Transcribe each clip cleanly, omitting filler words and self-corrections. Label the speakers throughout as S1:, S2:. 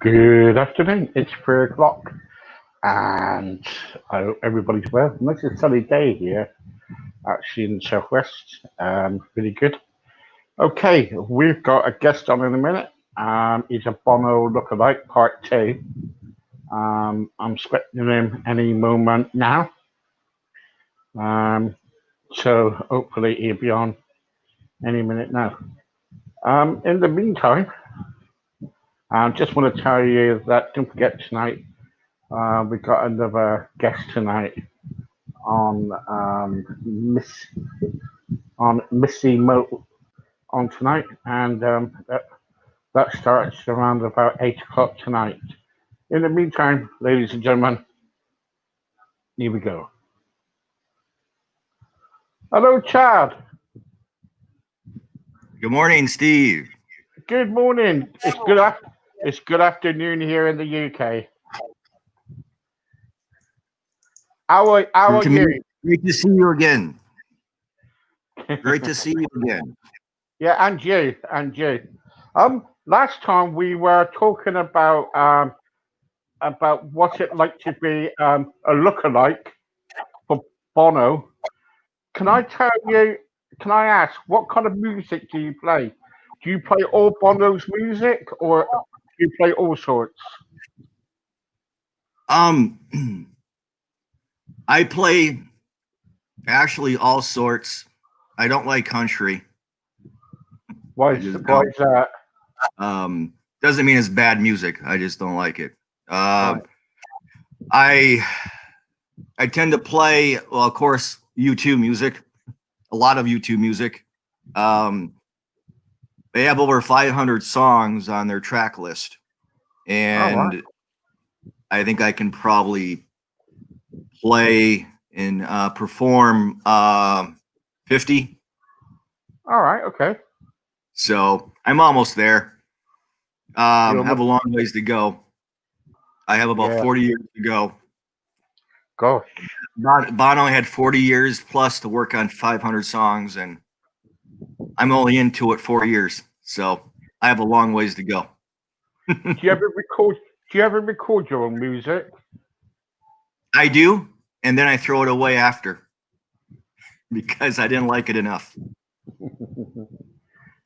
S1: Good afternoon. It's 3 o'clock, and I hope everybody's well. Nice and sunny day here, actually in the southwest. Really good. Okay, we've got a guest on in a minute. He's a Bono lookalike, part two. I'm expecting him any moment now. Um, so hopefully he'll be on any minute now. In the meantime, I just want to tell you that don't forget tonight we've got another guest tonight on Missy Mo on tonight, and that starts around about 8 o'clock tonight. In the meantime, ladies and gentlemen, here we go. Hello, Chad.
S2: Good morning, Steve.
S1: Good morning. It's good afternoon here in the UK. How are you?
S2: Great to see you again. Great to see you again.
S1: Yeah, and you. Last time we were talking about what's it like to be a lookalike for Bono. Can I tell you? Can I ask what kind of music do you play? Do you play all Bono's music, or do you play all sorts?
S2: Um, I play actually all sorts. I don't like country.
S1: Why
S2: I just
S1: why
S2: don't.
S1: is that?
S2: Doesn't mean it's bad music. I just don't like it.
S1: Right.
S2: I I tend to play, well, of course, U2 music. A lot of U2 music. Um, they have over 500 songs on their track list,
S1: All right.
S2: and I think I can probably play and perform 50.
S1: All right. Okay.
S2: So I'm almost there.
S1: You're
S2: Have a long ways to go. I have about
S1: yeah.
S2: 40 years to go.
S1: Gosh.
S2: Bono had 40 years plus to work on 500 songs, and I'm only into it 4 years. So I have a long ways to go.
S1: Do you ever record? Do you ever record your own music?
S2: I do, and then I throw it away after because I didn't like it enough.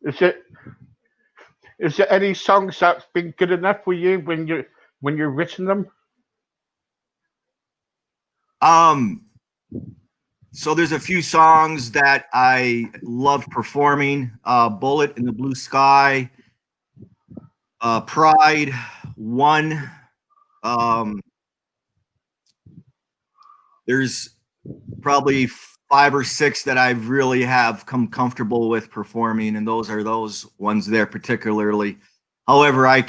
S1: Is it? Is there any songs that's been good enough for you when you're written them?
S2: Um, so there's a few songs that I love performing. Bullet in the Blue Sky, Pride, One. Um, there's probably 5 or 6 that I really have come comfortable with performing, and those are those ones there particularly. However, I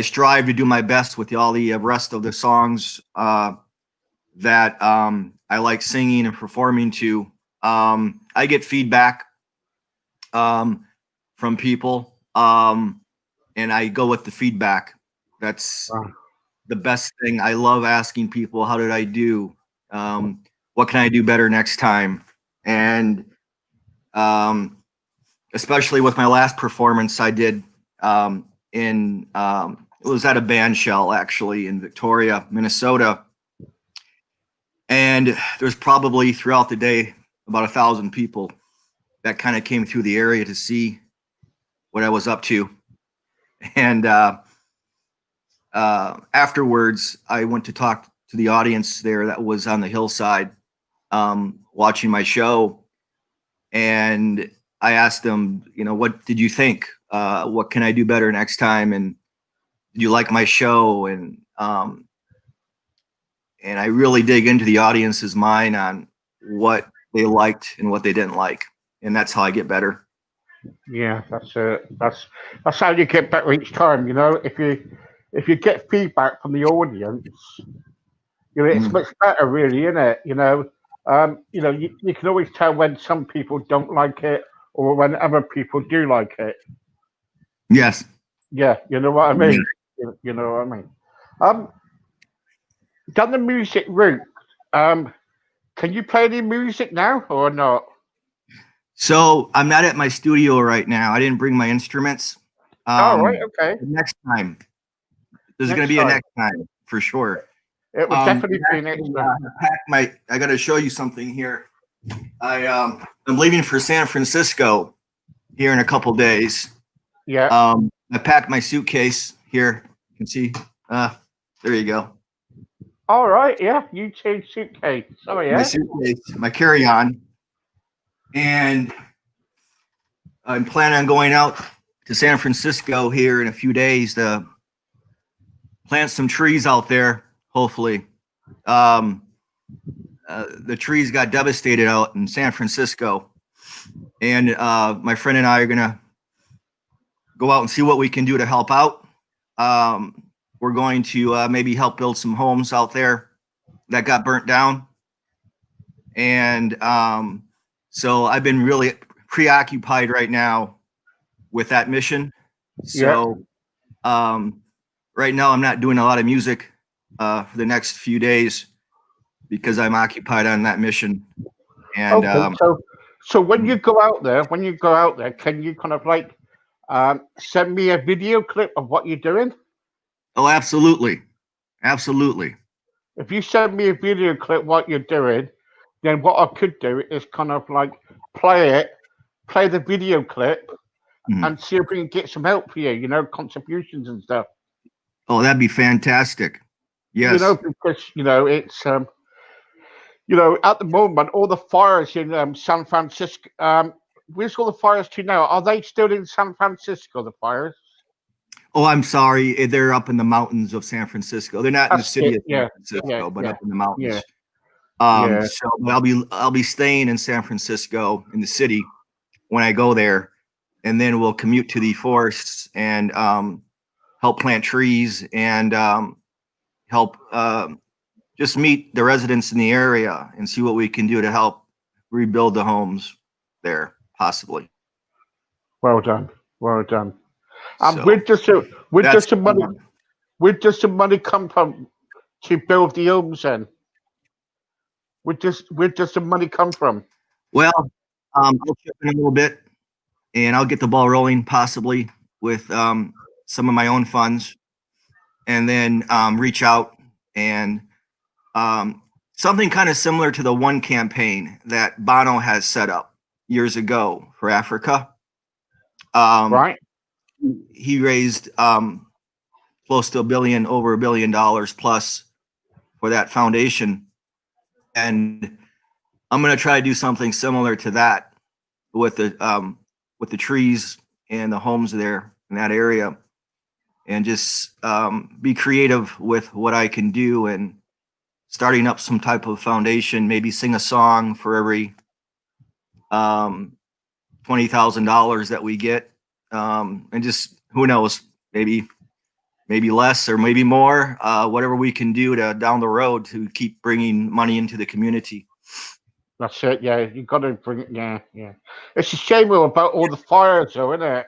S2: strive to do my best with all the rest of the songs that I like singing and performing to. I get feedback from people, and I go with the feedback. That's
S1: Wow.
S2: the best thing. I love asking people, how did I do? What can I do better next time? And um, especially with my last performance I did in it was at a band shell actually in Victoria, Minnesota. And there's probably throughout the day about 1,000 people that kind of came through the area to see what I was up to. And afterwards, I went to talk to the audience there that was on the hillside watching my show. And I asked them, what did you think? What can I do better next time? And did you like my show? And I really dig into the audience's mind on what they liked and what they didn't like. And that's how I get better.
S1: Yeah, that's how you get better each time. If you get feedback from the audience, it's
S2: Mhm.
S1: much better, really, isn't it? You can always tell when some people don't like it or when other people do like it.
S2: Yes.
S1: Yeah, you know what I
S2: Yeah.
S1: mean. You know what I mean. Um, Done the music route. Um, can you play any music now or not?
S2: So I'm not at my studio right now. I didn't bring my instruments.
S1: All right. Okay.
S2: Next time. There's going to
S1: Next
S2: be a
S1: time.
S2: next time for sure.
S1: It would definitely be next time.
S2: I got to show you something here. I'm leaving for San Francisco here in a couple days.
S1: Yeah.
S2: I packed my suitcase here. You can see. There you go.
S1: All right. Yeah. You change suitcase. Oh yeah.
S2: My suitcase, my carry-on, and I'm planning on going out to San Francisco here in a few days to plant some trees out there. Hopefully, the trees got devastated out in San Francisco, and my friend and I are gonna go out and see what we can do to help out. We're going to maybe help build some homes out there that got burnt down. And so I've been really preoccupied right now with that mission. So right now I'm not doing a lot of music for the next few days because I'm occupied on that mission. And
S1: okay. So when you go out there, can you kind of like send me a video clip of what you're doing?
S2: oh, absolutely. Absolutely.
S1: If you send me a video clip what you're doing, then what I could do is kind of like play the video clip, and see if we can get some help for you. You know, contributions and stuff.
S2: Oh, that'd be fantastic. Yes.
S1: You know, because it's at the moment all the fires in San Francisco. Where's all the fires to now? Are they still in San Francisco? The fires?
S2: Oh, I'm sorry. They're up in the mountains of San Francisco. They're not in the city of San Francisco, but up in the mountains. So I'll be staying in San Francisco in the city when I go there, and then we'll commute to the forests and help plant trees and help just meet the residents in the area and see what we can do to help rebuild the homes there, possibly.
S1: Well done. Well done. And
S2: So
S1: where does the money come from to build the homes then? Where does the money come from?
S2: well, I'll chip in a little bit and I'll get the ball rolling possibly with some of my own funds, and then reach out and something kind of similar to the one campaign that Bono has set up years ago for Africa.
S1: Right.
S2: He raised close to over $1 billion plus for that foundation, and I'm going to try to do something similar to that with the trees and the homes there in that area, and just be creative with what I can do and starting up some type of foundation, maybe sing a song for every $20,000 that we get, and just who knows, maybe less or maybe more, whatever we can do to down the road to keep bringing money into the community.
S1: That's it. Yeah, you got to bring it. Yeah, yeah. It's a shame about all the fires, though, isn't it?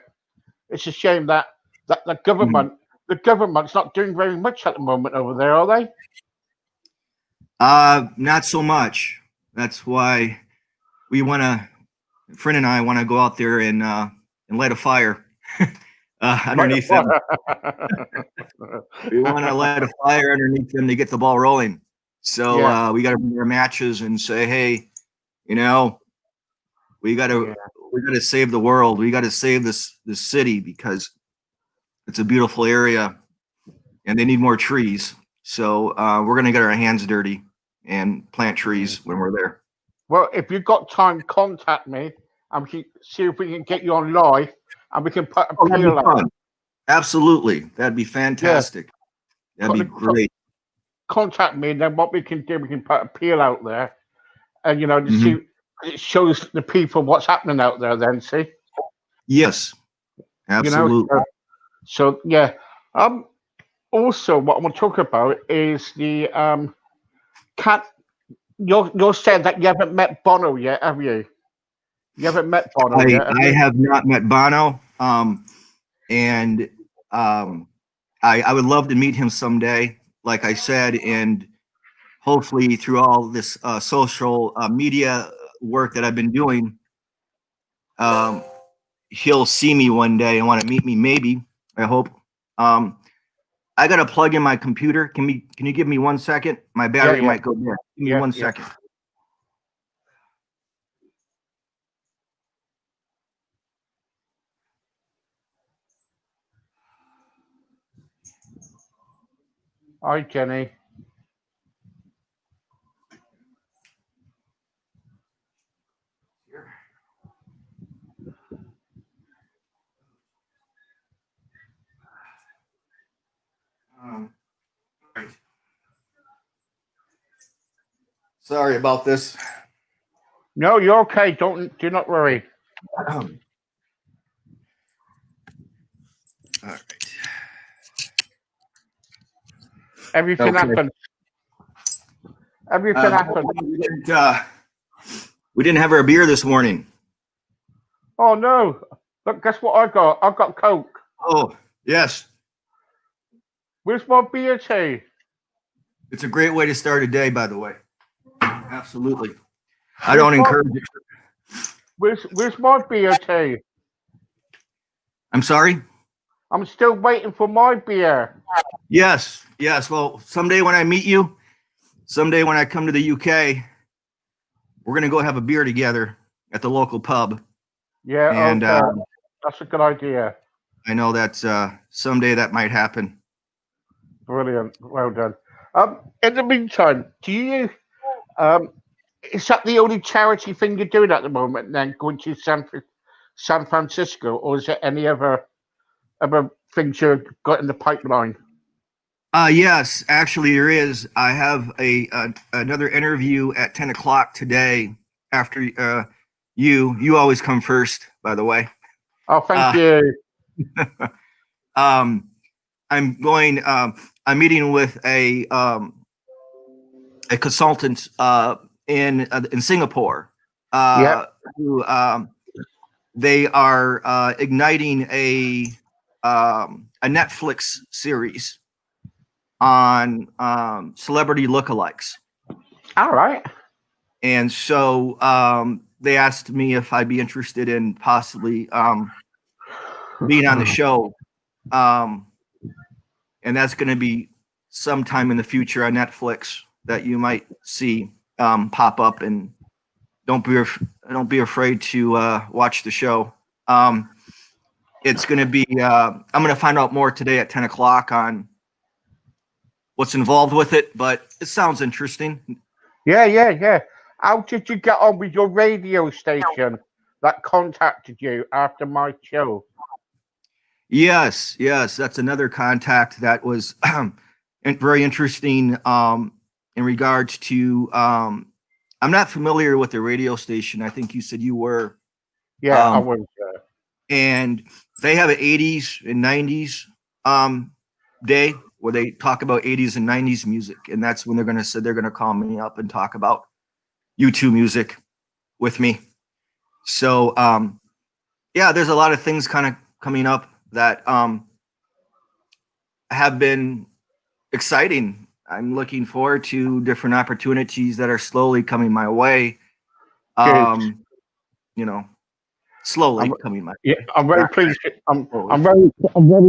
S1: It's a shame that the government's not doing very much at the moment over there, are they?
S2: Not so much. That's why friend and I want to go out there and light a fire underneath them. We want to light a fire underneath them to get the ball rolling. So we got to bring our matches and say, hey, we got to save the world. We got to save this city because it's a beautiful area and they need more trees. So we're going to get our hands dirty and plant trees when we're there.
S1: Well, if you've got time, contact me and we can see if we can get you on live and we can put a peel out.
S2: Absolutely. That'd be fantastic. Yeah. That'd be great.
S1: Contact me, and then what we can do, we can put a peel out there and, to see, it shows the people what's happening out there then, see?
S2: Yes, absolutely.
S1: So yeah. Also, what I want to talk about is the You're saying that you haven't met Bono yet, have you? You haven't met Bono yet.
S2: I have not met Bono, and I would love to meet him someday. Like I said, and hopefully through all this social media work that I've been doing, he'll see me one day and want to meet me, maybe. I hope. I got to plug in my computer. Can you give me 1 second? My battery might go dead. Give me 1 second.
S1: Hi, Jenny.
S2: Right. Sorry about this.
S1: No, you're okay. Do not worry.
S2: All right.
S1: Everything happened. Everything happened.
S2: We didn't have our beer this morning.
S1: Oh no! Look, guess what I got? I got Coke.
S2: Oh yes.
S1: Where's my beer tea?
S2: It's a great way to start a day, by the way. Absolutely. I don't encourage it.
S1: Where's my beer tea?
S2: I'm sorry?
S1: I'm still waiting for my beer.
S2: Yes. Well, someday when I meet you, someday when I come to the UK, we're going to go have a beer together at the local pub.
S1: Yeah,
S2: and
S1: okay. That's a good idea.
S2: I know that someday that might happen.
S1: Brilliant. Well done. In the meantime, do you is that the only charity thing you're doing at the moment then, going to San Francisco, or is there any other things you've got in the pipeline?
S2: Yes, actually there is. I have another interview at 10 o'clock today after you always come first, by the way.
S1: Oh, thank you.
S2: I'm meeting with a consultant in Singapore. Who they are igniting a Netflix series on celebrity lookalikes.
S1: All right.
S2: And so they asked me if I'd be interested in possibly being on the show. And that's going to be sometime in the future on Netflix that you might see pop up. And don't be afraid to watch the show. It's going to be. I'm going to find out more today at 10 o'clock on what's involved with it, but it sounds interesting.
S1: Yeah. How did you get on with your radio station that contacted you after my show?
S2: Yes, that's another contact that was very interesting in regards to. I'm not familiar with the radio station. I think you said you were.
S1: Yeah, I was.
S2: And they have an 80s and 90s day where they talk about 80s and 90s music, and that's when they're going to call me up and talk about U2 music with me. So yeah, there's a lot of things kind of coming up that have been exciting. I'm looking forward to different opportunities that are slowly coming my way. Slowly coming my way.
S1: Yeah, I'm very pleased. I'm very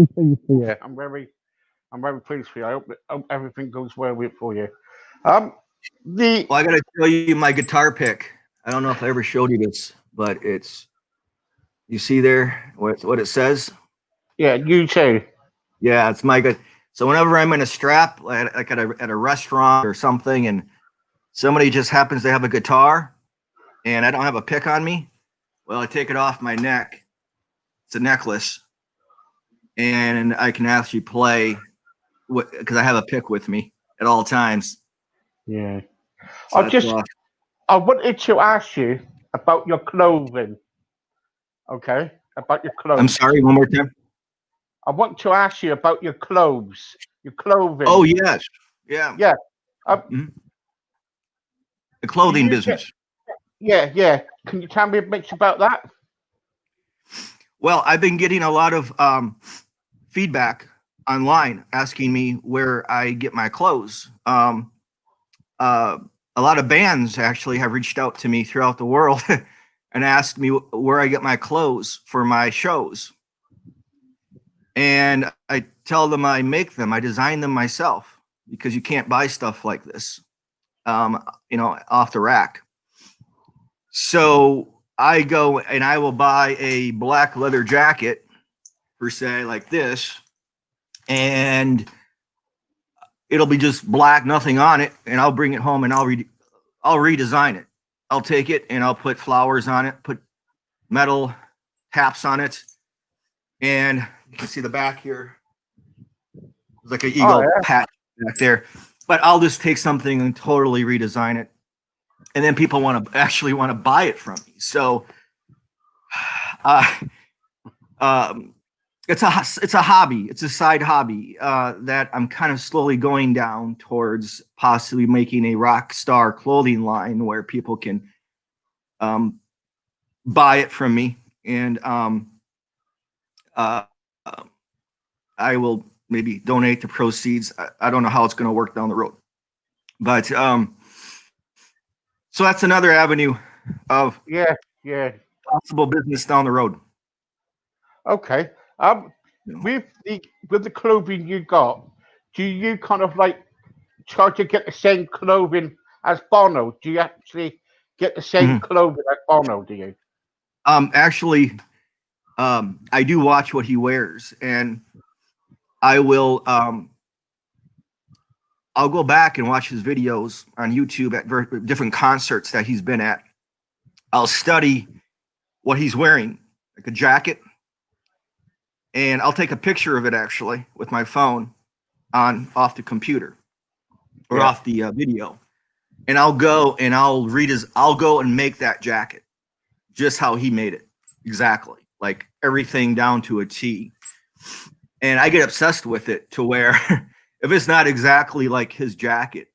S1: pleased for you. I'm very pleased for you. I hope everything goes well for you.
S2: Well, I got to show you my guitar pick. I don't know if I ever showed you this, but you see there what it says?
S1: Yeah, you too.
S2: Yeah, it's my good. So whenever I'm in a strap, like at a restaurant or something, and somebody just happens to have a guitar, and I don't have a pick on me, well, I take it off my neck. It's a necklace, and I can actually play because I have a pick with me at all times.
S1: Yeah.
S2: So
S1: I wanted to ask you about your clothing. Okay, about your clothes.
S2: I'm sorry, one more time.
S1: I want to ask you about your clothes, your clothing.
S2: Oh yes, yeah. The clothing business.
S1: Yeah. Can you tell me a bit about that?
S2: Well, I've been getting a lot of feedback online asking me where I get my clothes. A lot of bands actually have reached out to me throughout the world and asked me where I get my clothes for my shows. And I tell them I make them, I design them myself, because you can't buy stuff like this, off the rack. So I go and I will buy a black leather jacket, per se, like this, and it'll be just black, nothing on it, and I'll bring it home and I'll redesign it. I'll take it and I'll put flowers on it, put metal taps on it, and you can see the back here, like an eagle patch back there. But I'll just take something and totally redesign it, and then people actually want to buy it from me. So, it's a hobby. It's a side hobby that I'm kind of slowly going down towards possibly making a rock star clothing line where people can buy it from me, and I will maybe donate the proceeds. I don't know how it's going to work down the road, but so that's another avenue of possible business down the road.
S1: Okay. With the clothing you got, do you kind of like try to get the same clothing as Bono? Do you actually get the same clothing as Bono? Do you?
S2: Actually, I do watch what he wears, and I will. I'll go back and watch his videos on YouTube at different concerts that he's been at. I'll study what he's wearing, like a jacket, and I'll take a picture of it actually with my phone off the computer or off the video, and I'll go and I'll go and make that jacket just how he made it, exactly, like everything down to a T. And I get obsessed with it to where if it's not exactly like his jacket,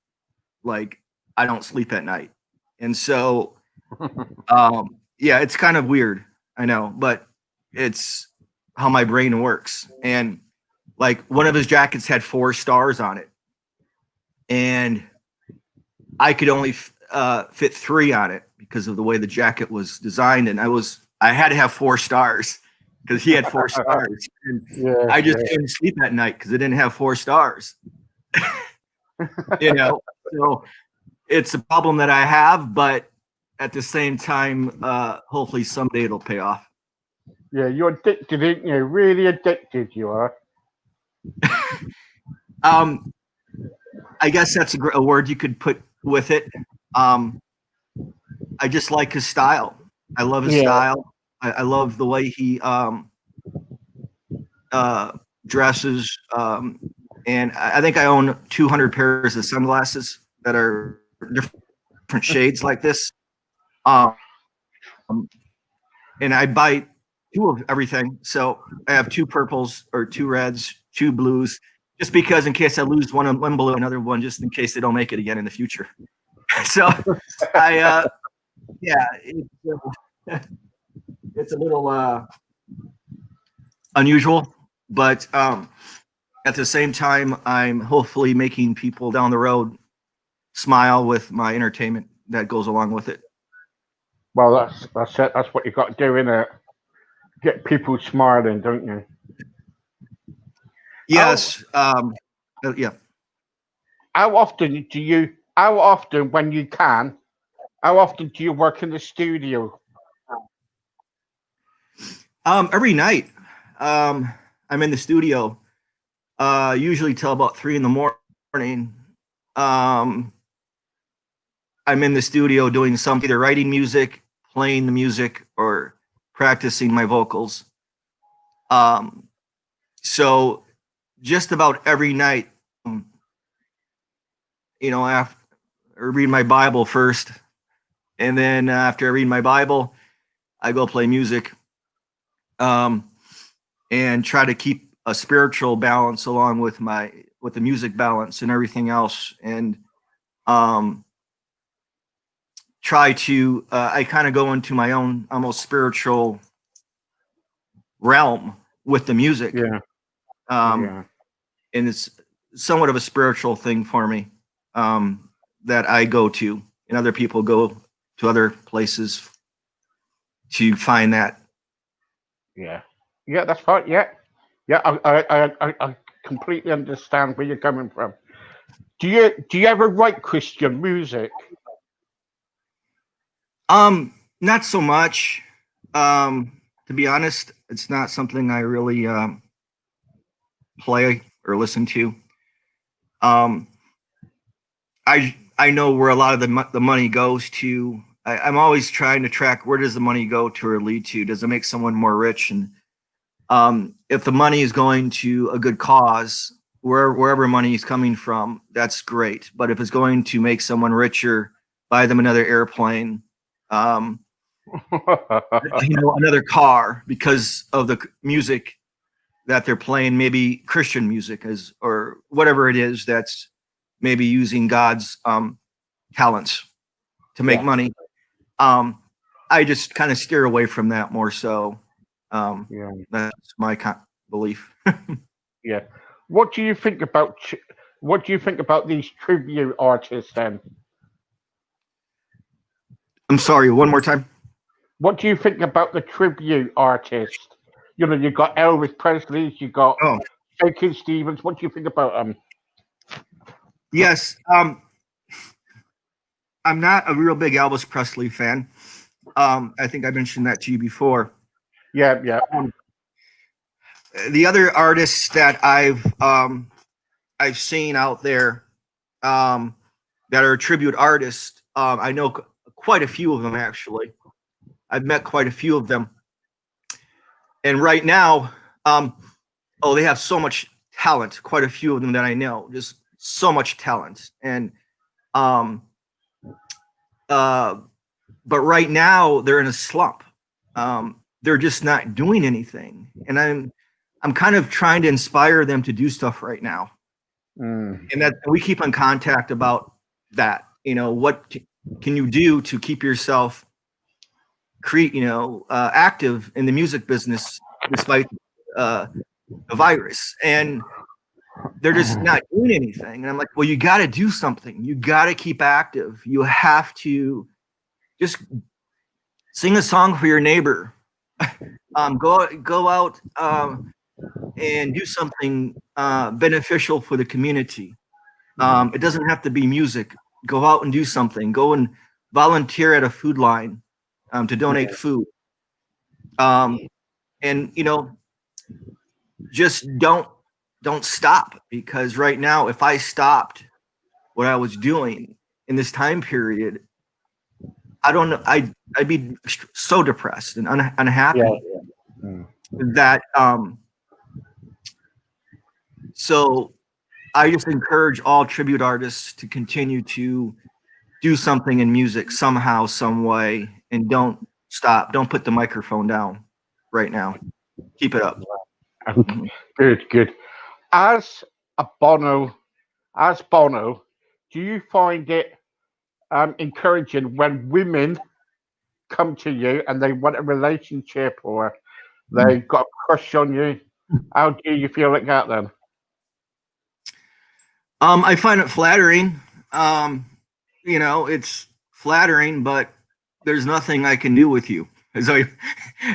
S2: like I don't sleep at night. And so, yeah, it's kind of weird, I know, but it's how my brain works. And like one of his jackets had 4 stars on it, and I could only fit 3 on it because of the way the jacket was designed. And I had to have 4 stars because he had 4 stars. And I just couldn't sleep at night because it didn't have 4 stars. So it's a problem that I have, but at the same time, hopefully someday it'll pay off.
S1: Yeah, you're addicted, aren't you? Really addicted, you are.
S2: I guess that's a word you could put with it. I just like his style. I love his style. I love the way he dresses. And I think I own 200 pairs of sunglasses that are different shades like this. And I buy 2 of everything. So I have 2 purples or 2 reds, 2 blues, just because in case I lose one blue, another one, just in case they don't make it again in the future. So it's a little unusual, but at the same time, I'm hopefully making people down the road smile with my entertainment that goes along with it.
S1: Well, that's it. That's what you got to do, innit? Get people smiling, don't you?
S2: Yes. Yeah.
S1: How often do you? How often, when you can? How often do you work in the studio?
S2: Every night. I'm in the studio. Usually till about 3 in the morning. I'm in the studio doing something, either writing music, playing the music, or practicing my vocals. So just about every night, after I read my Bible first, and then after I read my Bible, I go play music, and try to keep a spiritual balance along with the music balance and everything else, and try to I kind of go into my own almost spiritual realm with the music. And it's somewhat of a spiritual thing for me, that I go to, and other people go to other places to find that.
S1: Yeah, that's right. Yeah, Yeah, I completely understand where you're coming from. Do you ever write Christian music?
S2: Not so much. To be honest, it's not something I really play or listen to. Um, I know where a lot of the money goes to. I'm always trying to track where does the money go to or lead to. Does it make someone more rich? And if the money is going to a good cause, wherever money is coming from, that's great. But if it's going to make someone richer, buy them another airplane, um, another car because of the music that they're playing, maybe Christian music as or whatever it is that's maybe using God's talents to make
S1: Yeah,
S2: money. Um, I just kind of steer away from that more so.
S1: yeah,
S2: That's my belief.
S1: yeah. What do you think about what do you think about these tribute artists then?
S2: I'm sorry, one more time.
S1: What do you think about the tribute artist? You got Elvis Presley, you got
S2: Oh,
S1: Shakin' Stevens. What do you think about them?
S2: yes. I'm not a real big Elvis Presley fan. I think I mentioned that to you before.
S1: Yeah, yeah,
S2: Um, the other artists that I've seen out there that are tribute artists, I know quite a few of them actually. I've met quite a few of them, and right now, oh, they have so much talent. Quite a few of them that I know, just so much talent, and um, uh, but right now they're in a slump. They're just not doing anything, and I'm kind of trying to inspire them to do stuff right now,
S1: mm,
S2: and that we keep in contact about that. What can you do to keep yourself active in the music business despite uh, the virus? And they're just not doing anything. And I'm like, well, you got to do something. You got to keep active. You have to just sing a song for your neighbor. Go out and do something beneficial for the community. It doesn't have to be music. Go out and do something. Go and volunteer at a food line to donate food. Um, and just don't stop, because right now, if I stopped what I was doing in this time period, I don't know. I'd be so depressed and
S1: yeah,
S2: unhappy
S1: mm,
S2: that so I just encourage all tribute artists to continue to do something in music somehow, some way, and don't stop. Don't put the microphone down right now. Keep it up.
S1: okay.
S2: Mhm.
S1: Good, good. As a Bono, as Bono, do you find it encouraging when women come to you and they want a relationship or they've got a crush on you? How do you feel like that then?
S2: I find it flattering. Um, it's flattering, but there's nothing I can do with you. So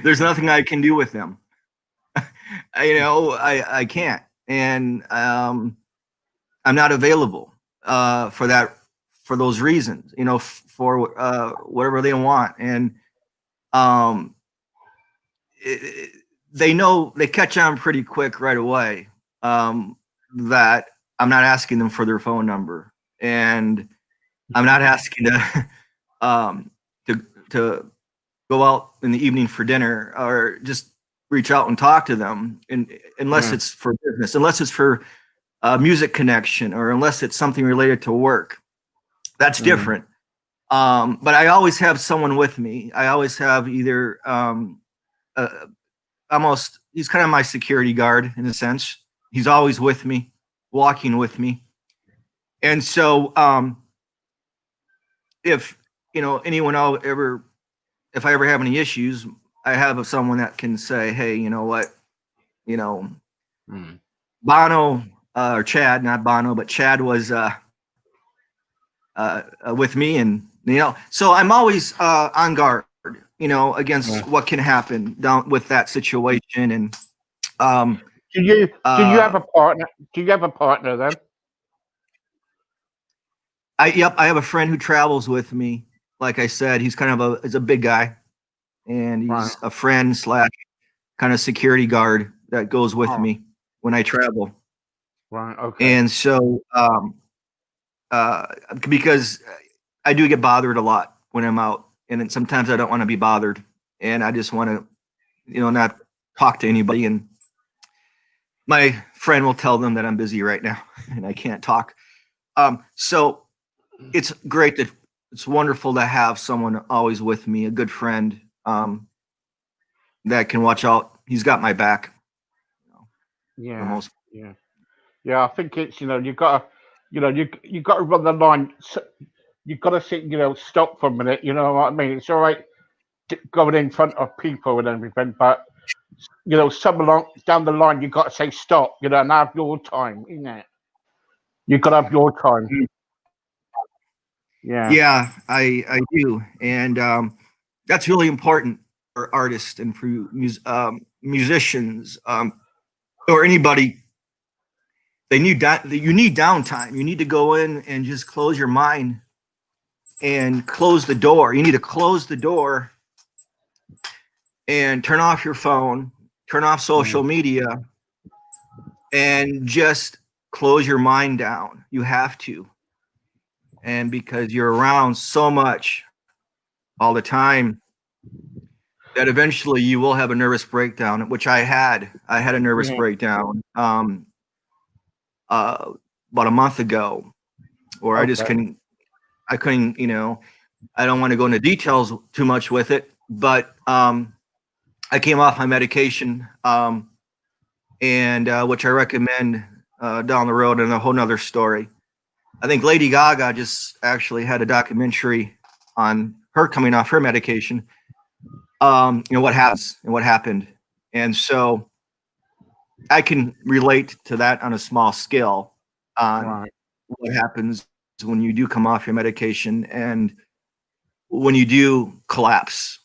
S2: there's nothing I can do with them. I can't, and I'm not available for those reasons. For whatever they want, and um, it, they catch on pretty quick right away that I'm not asking them for their phone number, and I'm not asking um, to to go out in the evening for dinner, or just reach out and talk to them, and unless
S1: Mm,
S2: it's for business, unless it's for music connection, or unless it's something related to work. That's
S1: mm,
S2: different. But I always have someone with me. I always have either uh, almost he's kind of my security guard in a sense. He's always with me, walking with me. And so if anyone ever if I ever have any issues, I have someone that can say, hey, you know what, you know,
S1: mm.
S2: Bono or Chad, not Bono, but Chad was with me, and so I'm always on guard,
S1: Yeah,
S2: against what can happen down with that situation, and um,
S1: Do you have a partner? Do you have a partner then?
S2: I have a friend who travels with me. Like I said, he's kind of he's a big guy, and
S1: Right.
S2: he's a friend slash kind of security guard that goes with
S1: Oh,
S2: me when I travel.
S1: right. Okay.
S2: And so, uh, because I do get bothered a lot when I'm out, and then sometimes I don't want to be bothered, and I just want to, not talk to anybody. And my friend will tell them that I'm busy right now and I can't talk. So it's great that it's wonderful to have someone always with me, a good friend that can watch out. He's got my back for the
S1: Yeah.
S2: most.
S1: Yeah. Yeah. I think it's you gotta you gotta run the line. You gotta sit stop for a minute. You know what I mean? It's all right going in front of people and everything, but some along down the line you got to say stop. And have your time. You got to have your time. Yeah.
S2: Yeah, I do, and that's really important for artists and for musicians or anybody. You need downtime. You need to go in and just close your mind and close the door. You need to close the door and turn off your phone, turn off social
S1: Mm.
S2: media, and just close your mind down. You have to. And because you're around so much all the time, that eventually you will have a nervous breakdown, which I had. I had a nervous
S1: Yeah.
S2: breakdown about a month ago, or
S1: Okay.
S2: I couldn't, I don't want to go into details too much with it, but I came off my medication, and which I recommend down the road, and a whole nother story. I think Lady Gaga just actually had a documentary on her coming off her medication. What happens and what happened, and so I can relate to that on a small scale on
S1: Right.
S2: what happens when you do come off your medication and when you do collapse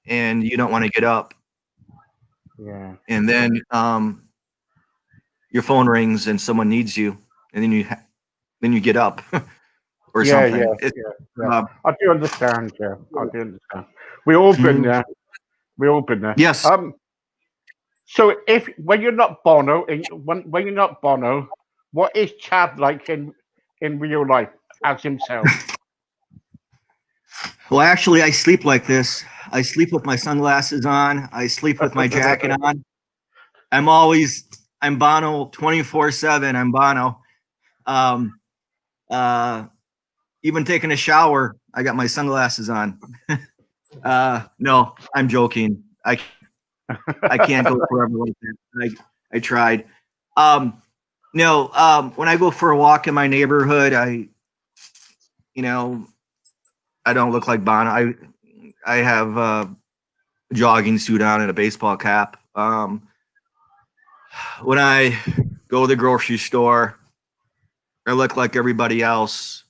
S2: and you don't want to get up,
S1: Yeah.
S2: and then your phone rings and someone needs you, and then you get up or
S1: Yeah. Yeah.
S2: something.
S1: Yeah. Yeah.
S2: Uh,
S1: I do understand. Yeah. I do understand. We all been
S2: mhm.
S1: there. We all been there.
S2: Yes.
S1: So if when you're not Bono, when you're not Bono, what is Chad like in real life as himself?
S2: Well, actually, I sleep like this. I sleep with my sunglasses on. I sleep with my jacket on. I'm always I'm Bono 24/7. I'm Bono. Um, uh, Even taking a shower, I got my sunglasses on. No, I'm joking. I can't go forever like that. I tried. Um, no, when I go for a walk in my neighborhood, you know, I don't look like Bono. I have a jogging suit on and a baseball cap. When I go to the grocery store, I look like everybody else.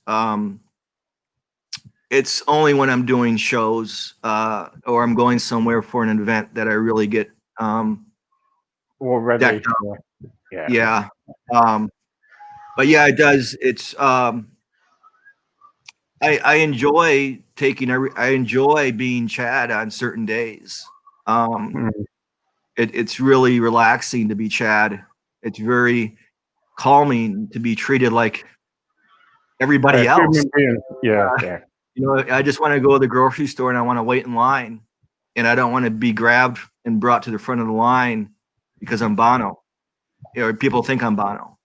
S2: It's only when I'm doing shows or I'm going somewhere for an event that I really get
S1: Already.
S2: decked up.
S1: Yeah. Yeah.
S2: Yeah. Um, but yeah, it does. I enjoy I enjoy being Chad on certain days. Um,
S1: Mm.
S2: it's really relaxing to be Chad. It's very calming to be treated like
S1: A
S2: everybody else.
S1: human being. Yeah. Yeah.
S2: I just want to go to the grocery store and I want to wait in line, and I don't want to be grabbed and brought to the front of the line because I'm Bono, or people think I'm Bono.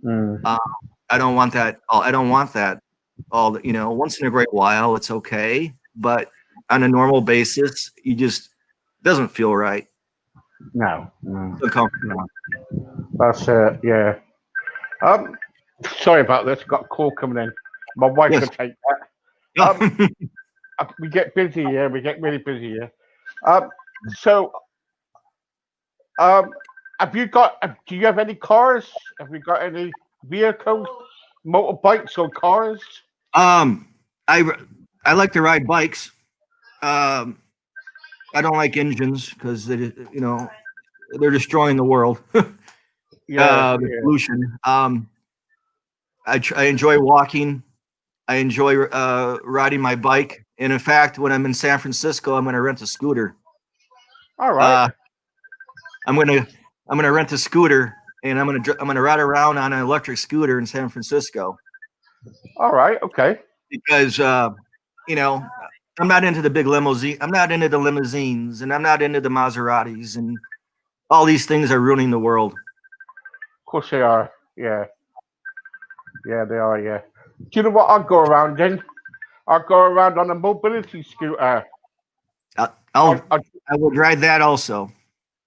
S1: Mm.
S2: Uh, I don't want that. I don't want that. Once in a great while, it's okay, but on a normal basis, you just doesn't feel right.
S1: No. No.
S2: It's uncomfortable.
S1: No. That's it. Yeah. Um. Sorry about this. Got a call coming in. My wife
S2: Yes.
S1: will take that. We get busy here. We get really busy here. Um. So. Um. Have you got? Do you have any cars? Have you got any vehicles, motorbikes or cars?
S2: um, I I like to ride bikes. Um, I don't like engines because they're destroying the world.
S1: Yeah,
S2: The pollution. I enjoy walking. I enjoy riding my bike. And in fact, when I'm in San Francisco, I'm going to rent a scooter.
S1: all right.
S2: I'm gonna rent a scooter, and I'm gonna ride around on an electric scooter in San Francisco.
S1: All right. Okay.
S2: Because you know, I'm not into the big limousine. I'm not into the limousines, and I'm not into the Maseratis, and all these things are ruining the world.
S1: Of course they are. Yeah. Yeah, they are. Yeah. Do you know what I go around in? I go around on a mobility scooter.
S2: I would ride that also.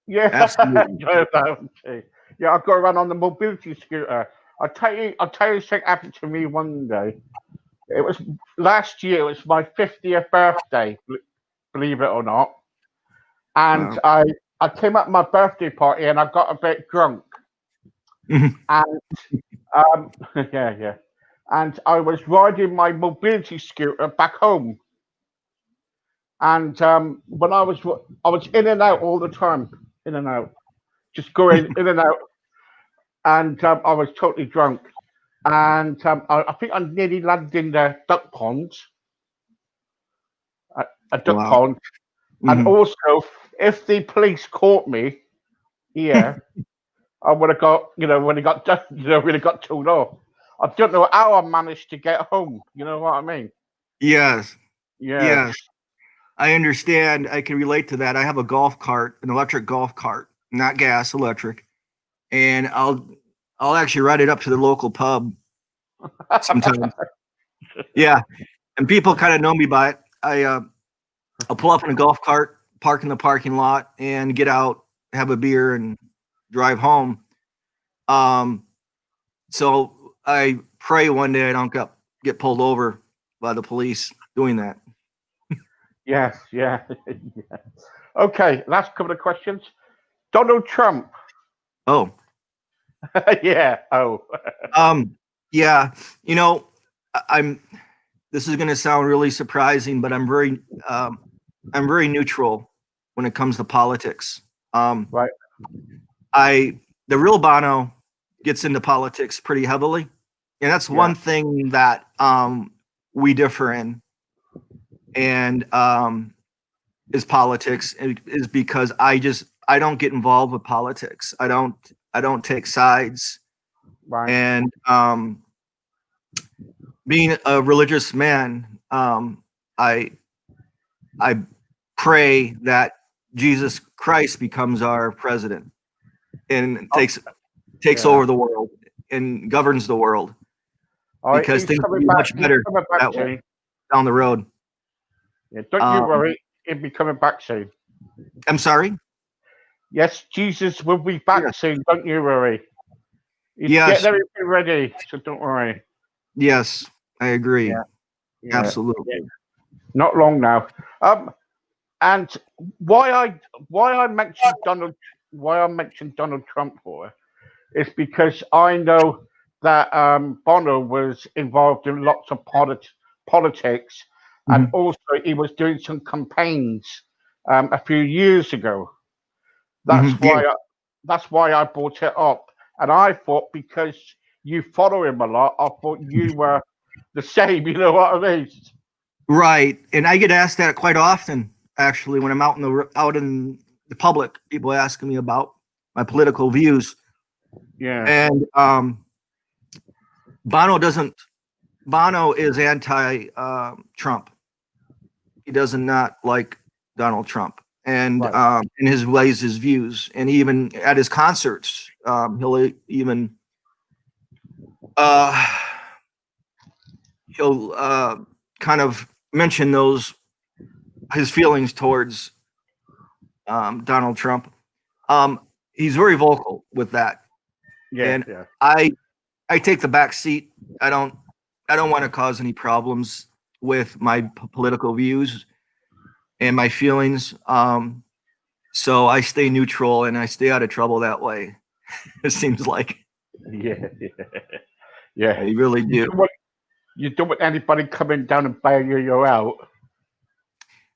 S1: Yeah.
S2: Absolutely.
S1: Yeah, I go around on the mobility scooter. I'll tell you something happened to me one day. It was last year. It was my 50th birthday, believe it or not. And
S2: Wow.
S1: I came at my birthday party and I got a bit drunk. And yeah, yeah. And I was riding my mobility scooter back home. And when I was in and out all the time, in and out, just going in and out. And I was totally drunk. And I think I nearly landed in the duck pond, a duck
S2: Wow.
S1: pond. And also, if the police caught me here, I would have got, when he got done, would have got told off. I don't know how I managed to get home. You know what I mean?
S2: Yes.
S1: Yes.
S2: Yes. I understand. I can relate to that. I have a golf cart, an electric golf cart, not gas, electric, and I'll actually ride it up to the local pub sometimes. Yeah, and people kind of know me by it. I'll pull up in a golf cart, park in the parking lot, and get out, have a beer, and drive home. So I pray one day I don't get pulled over by the police doing that.
S1: Yes. Yeah. Yeah. Okay. Last couple of questions. Donald Trump.
S2: Oh,
S1: Yeah. Oh.
S2: yeah. You know, I'm. This is going to sound really surprising, but I'm very neutral when it comes to politics.
S1: Right.
S2: The real Bono gets into politics pretty heavily, and that's
S1: Yeah.
S2: one thing that we differ in, and is politics is because I don't get involved with politics. I don't take sides,
S1: Right.
S2: and being a religious man, I pray that Jesus Christ becomes our president and takes
S1: Yeah.
S2: over the world and governs the world,
S1: All right.
S2: because
S1: He's
S2: things will
S1: coming
S2: be
S1: back.
S2: much
S1: He's
S2: better
S1: coming back
S2: that way
S1: soon.
S2: down the road.
S1: Yeah. Don't you
S2: Um,
S1: worry. He'll be coming back soon.
S2: I'm sorry.
S1: Yes, Jesus will be back
S2: Yes.
S1: soon. Don't you worry. He's
S2: Yes.
S1: getting everything ready, so don't worry.
S2: Yes. I agree.
S1: Yeah. Yeah.
S2: Absolutely.
S1: Not long now. And why I mentioned Donald Trump for is because I know that Bono was involved in lots of politics, and
S2: Mhm.
S1: also he was doing some campaigns a few years ago. That's
S2: Mhm. Yeah.
S1: why that's why I brought it up. And I thought because you follow him a lot, I thought you were the same. You know what I mean?
S2: Right. And I get asked that quite often, actually, when I'm out in the public. People asking me about my political views,
S1: Yeah.
S2: and Bono is anti Trump. He does not like Donald Trump, and
S1: Right.
S2: in his ways, his views, and even at his concerts, uh, he'll kind of mention his feelings towards Donald Trump. He's very vocal with that,
S1: Yeah.
S2: and
S1: Yeah.
S2: I take the back seat. I don't want to cause any problems with my political views and my feelings. So I stay neutral and I stay out of trouble that way. It seems like
S1: Yeah. Yeah. Yeah.
S2: I really
S1: You
S2: do.
S1: don't want you don't want anybody coming down and bail you out.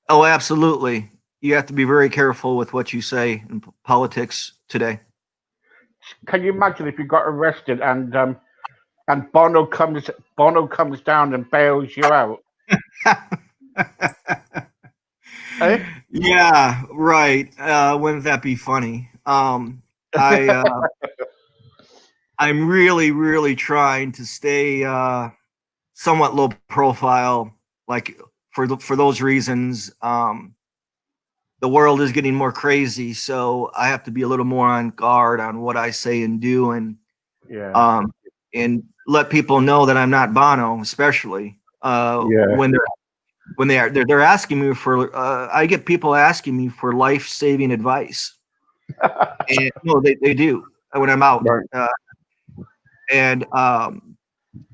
S2: Oh, absolutely. you have to be very careful with what you say in politics today.
S1: Can you imagine if you got arrested and Bono comes down and bails you out? Eh?
S2: Yeah, right. Wouldn't that be funny? I'm really, really trying to stay somewhat low profile, like for those reasons. The world is getting more crazy, so I have to be a little more on guard on what I say and do,
S1: Yeah,
S2: um, and let people know that I'm not Bono, especially
S1: yeah,
S2: when they're asking me for. I get people asking me for life saving advice, and no, they do when I'm out,
S1: right.
S2: and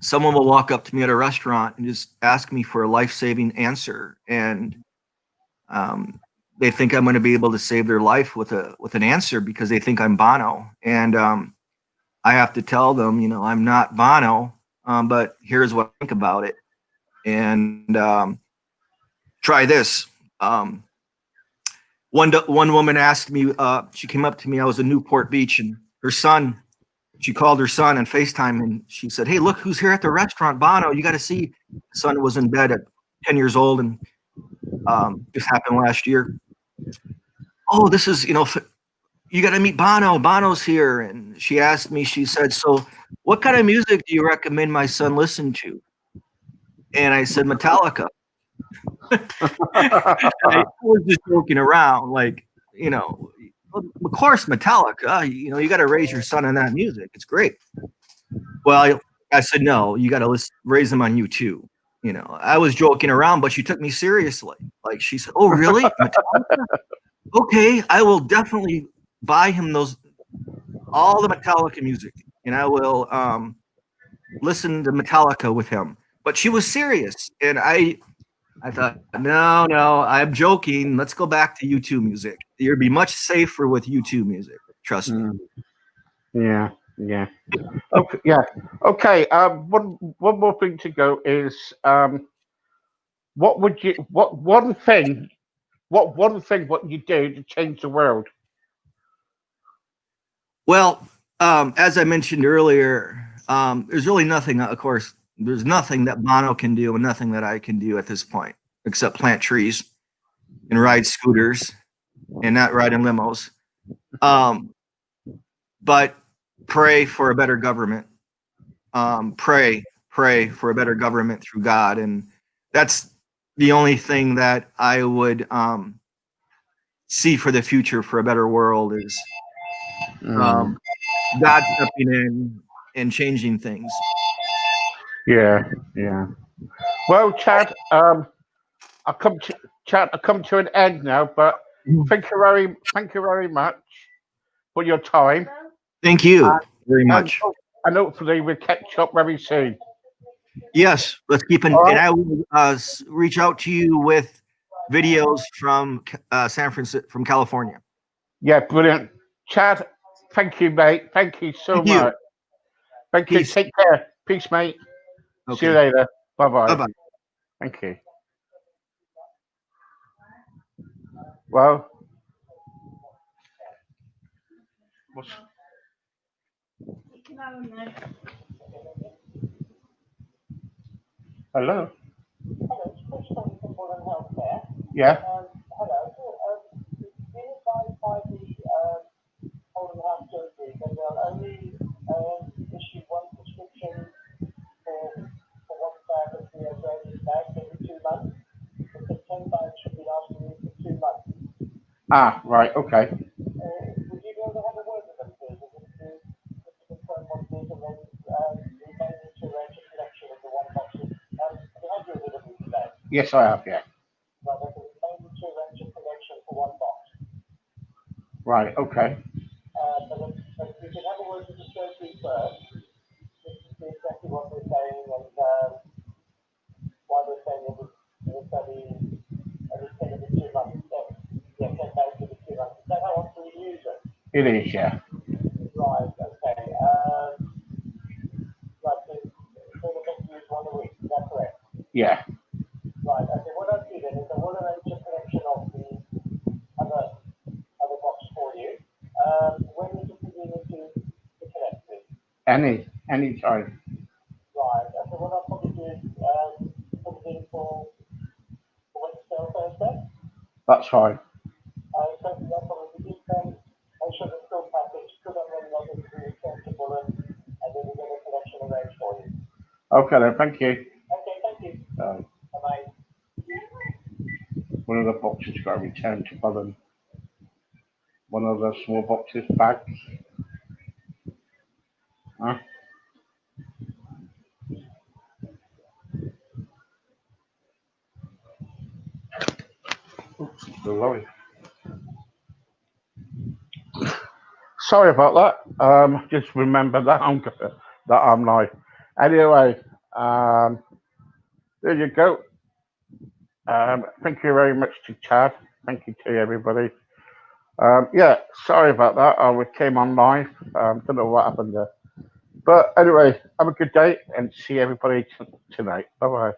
S2: someone will walk up to me at a restaurant and just ask me for a life saving answer, and um, they think I'm going to be able to save their life with an answer because they think I'm Bono, and I have to tell them, I'm not Bono, but here's what I think about it, and try this. Um, one woman asked me, she came up to me. I was in Newport Beach, and her son. She called her son on FaceTime, and she said, "Hey, look who's here at the restaurant, Bono. You got to see." The son was in bed at 10 years old, and this happened last year. Oh, this is you got to meet Bono. Bono's here, and she asked me. She said, "So, what kind of music do you recommend my son listen to?" And I said, "Metallica." I was just joking around, like, of course, Metallica. You got to raise your son on that music. It's great. Well, I said, no, you got to raise them on you too. I was joking around, but she took me seriously. Like she said, "Oh, really? Metallica? Okay, I will definitely buy him all the Metallica music, and I will listen to Metallica with him." But she was serious, and I thought, no, I'm joking. Let's go back to U2 music. You'd be much safer with U2 music. Trust me.
S1: Mm, yeah, yeah. Okay, yeah. Okay. One more thing to go is what would you what you do to change the world?
S2: Well, as I mentioned earlier, there's really nothing. Of course, there's nothing that Bono can do, and nothing that I can do at this point, except plant trees and ride scooters and not ride in limos. Um, but pray for a better government. Pray for a better government through God, and that's the only thing that I would see for the future for a better world is
S1: Mm,
S2: um, God stepping in and changing things.
S1: yeah, yeah. Well, Chad, I come to an end now, but thank you very much for your time,
S2: Thank you very
S1: and
S2: much.
S1: and hopefully we'll catch up very soon.
S2: Yes, let's keep
S1: All
S2: and
S1: right.
S2: I will reach out to you with videos from San Francisco, from California.
S1: Yeah, brilliant. Chad, thank you, mate. Thank you so
S2: Thank
S1: much.
S2: you.
S1: Thank you.
S2: Peace.
S1: Take care. Peace, mate. See you
S2: Okay.
S1: later. Bye
S2: Bye
S1: bye.
S2: bye.
S1: Thank you. Well, what's, hello? Yeah. Ah, right. Okay. Yes, I have. Yeah. Right. Okay. It is. Yeah. Yeah. Any time.
S3: Right. Okay, what I'll probably do is put it in for Wednesday or Thursday.
S1: That's fine.
S3: So that's what we just make sure the full package, put on the login to return to Bullen, and then we get a collection arranged for you.
S1: Okay then, thank you.
S3: Okay, thank you. Bye-bye.
S1: One of the boxes got returned to Bullen. One of the small boxes, bags. Huh? Oops, the lorry. Sorry about that. Just remember that I'm live. Anyway, there you go. Thank you very much to Chad. Thank you to everybody. Yeah, sorry about that. I came on live. Don't know what happened there. But anyway, have a good day and see everybody tonight. Bye bye.